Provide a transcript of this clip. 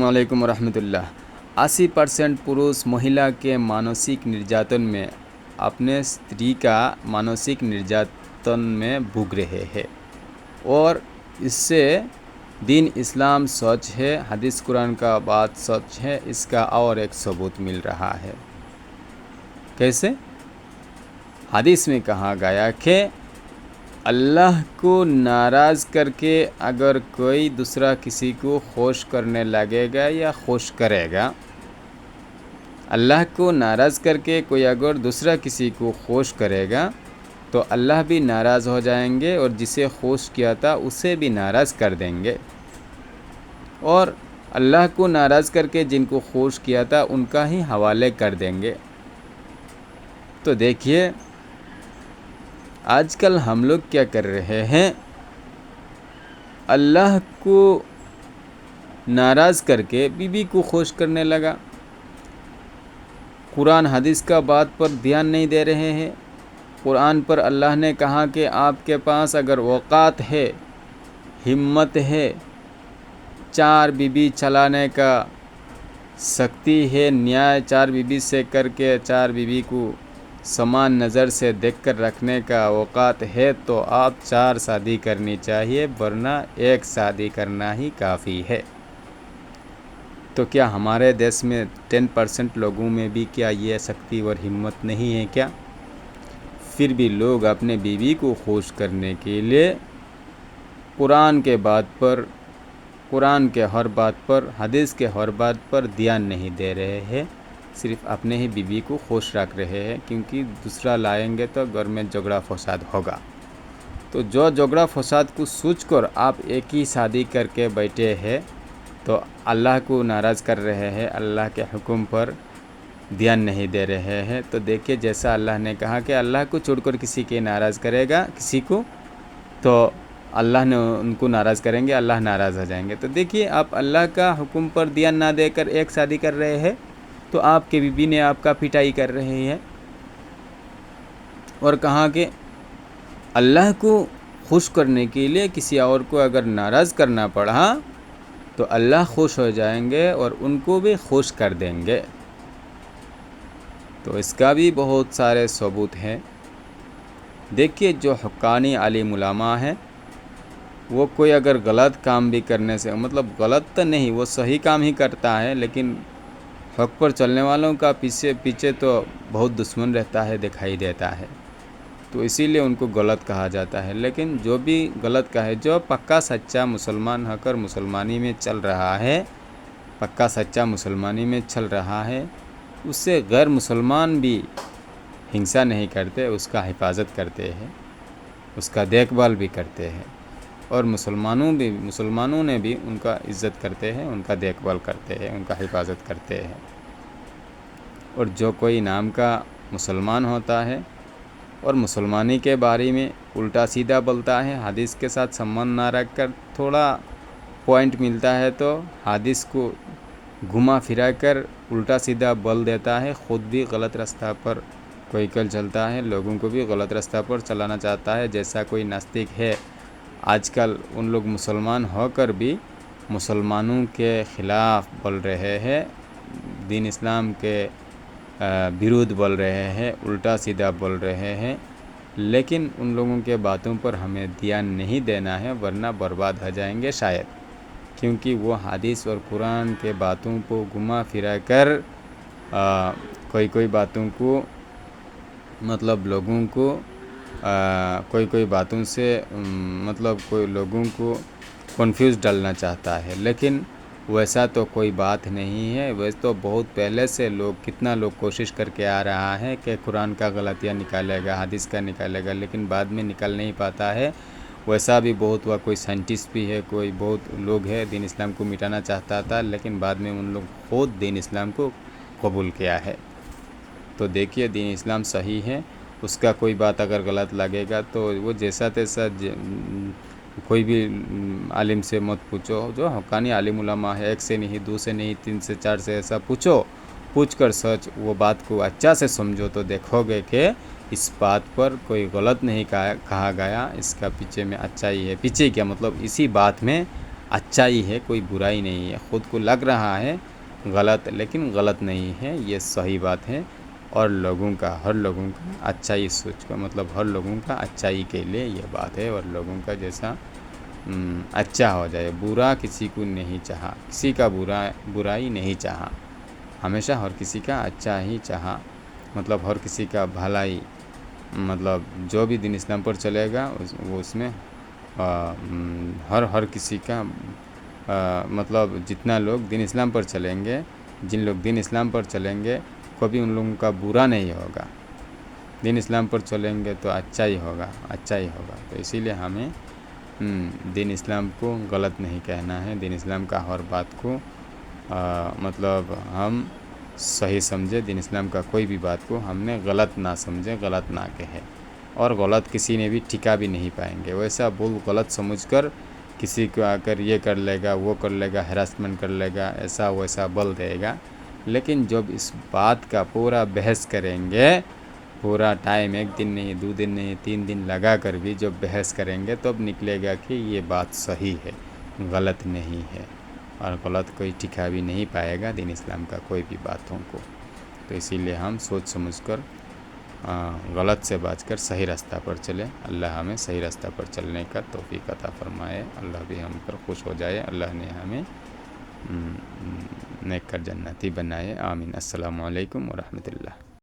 আসসালামু আলাইকুম রহমতুল্লাহ। 80% पुरुष महिला के मानसिक निर्यातन में अपने स्त्री का मानसिक निर्यातन में भुग रहे हैं और इससे दीन इस्लाम सच है, हदीस कुरान का बात सच है। इसका और एक सबूत मिल रहा है। कैसे? हदीस में कहा गया कि अल्लाह को नाराज़ करके अगर कोई दूसरा किसी को खुश करने लगेगा या खुश करेगा, अल्लाह को नाराज़ करके कोई अगर दूसरा किसी को खुश करेगा तो अल्लाह भी नाराज़ हो जाएंगे और जिसे खुश किया था उसे भी नाराज़ कर देंगे, और अल्लाह को नाराज़ करके जिनको खुश किया था उनका ही हवाले कर देंगे। तो देखिए आजकल हम लोग क्या कर रहे हैं, अल्लाह को नाराज़ करके बीवी को खुश करने लगा। कुरान हदीस का बात पर ध्यान नहीं दे रहे हैं। कुरान पर अल्लाह ने कहा कि आपके पास अगर औकात है, हिम्मत है, 4 बीवी चलाने का शक्ति है, न्याय 4 बीवी से करके 4 बीवी को समान नज़र से देखकर रखने का औकात है, तो आप 4 शादी करनी चाहिए, वरना 1 शादी करना ही काफ़ी है। तो क्या हमारे देश में 10% लोगों में भी क्या ये शक्ति और हिम्मत नहीं है क्या? फिर भी लोग अपने बीवी को खुश करने के लिए कुरान के बात पर, कुरान के हर बात पर, हदीस के हर बात पर ध्यान नहीं दे रहे हैं, सिर्फ अपने ही बीवी को खुश रख रहे हैं, क्योंकि दूसरा लाएंगे तो घर में झगड़ा फसाद होगा। तो जो झगड़ा फसाद को सोच कर आप एक ही शादी करके बैठे हैं तो अल्लाह को नाराज़ कर रहे हैं, अल्लाह के हुक्म पर ध्यान नहीं दे रहे हैं। तो देखिए जैसा अल्लाह ने कहा कि अल्लाह को छोड़कर किसी के नाराज़ करेगा किसी को, तो अल्लाह ने उनको नाराज़ करेंगे, अल्लाह नाराज़ हो जाएंगे। तो देखिए आप अल्लाह का हुक्म पर ध्यान ना देकर एक शादी कर रहे हैं, तो आपके बीवी ने आपका पिटाई कर रही है। और कहा कि अल्लाह को खुश करने के लिए किसी और को अगर नाराज़ करना पड़ा तो अल्लाह खुश हो जाएंगे और उनको भी खुश कर देंगे। तो इसका भी बहुत सारे सबूत हैं। देखिए जो हक्कानी आलिम उलमा है, वो कोई अगर गलत काम भी करने से, मतलब गलत तो नहीं, वो सही काम ही करता है, लेकिन हक पर चलने वालों का पीछे तो बहुत दुश्मन रहता है, दिखाई देता है, तो इसीलिए उनको गलत कहा जाता है। लेकिन जो भी गलत का है, जो पक्का सच्चा मुसलमान होकर मुसलमानी में चल रहा है, पक्का सच्चा मुसलमानी में चल रहा है, उससे गैर मुसलमान भी हिंसा नहीं करते, उसका हिफाजत करते हैं, उसका देखभाल भी करते हैं, और मुसलमानों ने भी उनका इज़्ज़त करते हैं, उनका देखभाल करते हैं, उनका हिफाजत करते हैं। और जो कोई नाम का मुसलमान होता है और मुसलमानी के बारे में उल्टा सीधा बोलता है, हदीस के साथ संबंध ना रख कर थोड़ा पॉइंट मिलता है तो हदीस को घुमा फिरा कर उल्टा सीधा बोल देता है, ख़ुद भी गलत रास्ता पर कोई कल चलता है, लोगों को भी गलत रास्ता पर चलाना चाहता है। जैसा कोई नास्तिक है, आजकल उन लोग मुसलमान होकर भी मुसलमानों के ख़िलाफ़ बोल रहे हैं, दीन इस्लाम के विरुद्ध बोल रहे हैं, उल्टा सीधा बोल रहे हैं। लेकिन उन लोगों के बातों पर हमें ध्यान नहीं देना है, वरना बर्बाद हो जाएंगे शायद, क्योंकि वो हदीस और कुरान के बातों को घुमा फिरा कर कोई बातों को, मतलब लोगों को कोई बातों से मतलब कोई लोगों को कन्फ्यूज़ डालना चाहता है। लेकिन वैसा तो कोई बात नहीं है। वैसे तो बहुत पहले से कितना लोग कोशिश करके आ रहा है कि कुरान का गलतियाँ निकालेगा, हदीस का निकालेगा, लेकिन बाद में निकल नहीं पाता है। वैसा भी बहुत हुआ, कोई साइंटिस्ट भी है, कोई बहुत लोग है दीन इस्लाम को मिटाना चाहता था, लेकिन बाद में उन लोग खुद दीन इस्लाम को कबूल किया है। तो देखिए दीन इस्लाम सही है, उसका कोई बात अगर गलत लगेगा तो वो जैसा तैसा कोई भी आलिम से मत पूछो। जो हक्कानी आलिम उलमा है, 1 से नहीं, 2 से नहीं, 3 से 4 से ऐसा पूछ कर सच वो बात को अच्छा से समझो, तो देखोगे कि इस बात पर कोई गलत नहीं कहा गया, इसका पीछे में अच्छा ही है। पीछे क्या मतलब, इसी बात में اچھائی ہے، کوئی برائی نہیں ہے. خود کو لگ رہا ہے غلط، لیکن غلط نہیں ہے، یہ صحیح بات ہے. اور ہر لوگوں کا اچھائی سوچ کا مطلب ہر لوگوں کا اچھائی کے لیے یہ بات ہے، اور لوگوں کا جیسا اچھا ہو جائے. برا کسی کو نہیں چاہا، کسی کا برائی نہیں چاہا، ہمیشہ ہر کسی کا اچھا ہی چاہا، مطلب ہر کسی کا بھلائی. مطلب جو بھی دین اسلام پر چلے گا وہ اس میں ہر کسی کا مطلب جتنا لوگ دین اسلام پر چلیں گے، جن لوگ دین اسلام پر چلیں گے، کبھی ان لوگوں کا برا نہیں ہوگا. دین اسلام پر چلیں گے تو اچھا ہی ہوگا، اچھا ہی ہوگا. تو اسی لیے ہمیں دین اسلام کو غلط نہیں کہنا ہے. دین اسلام کا ہر بات کو مطلب ہم صحیح سمجھے. دین اسلام کا کوئی بھی بات کو ہم نے غلط نہ سمجھے، غلط نہ کہے، اور غلط کسی نے بھی ٹھکا بھی نہیں پائیں گے. ویسا غلط سمجھ کر کسی کو آ کر یہ کر لے گا، وہ کر لے گا، ہراسمنٹ کر لے گا، ایسا ویسا بول دے گا. لیکن جب اس بات کا پورا بحث کریں گے، پورا ٹائم 1 دن نہیں، 2 دن نہیں، 3 دن لگا کر بھی جب بحث کریں گے تب نکلے گا کہ یہ بات صحیح ہے، غلط نہیں ہے. اور غلط کوئی ٹھکا بھی نہیں پائے گا دین اسلام کا کوئی بھی باتوں کو. تو اسی لیے ہم سوچ سمجھ کر غلط سے بچ کر صحیح راستہ پر چلیں. اللہ ہمیں صحیح راستہ پر چلنے کا توفیق عطا فرمائے. اللہ بھی ہم پر خوش ہو جائے. اللہ نے ہمیں نیک کر جنتی بنائے. آمین. السلام علیکم ورحمۃ اللہ.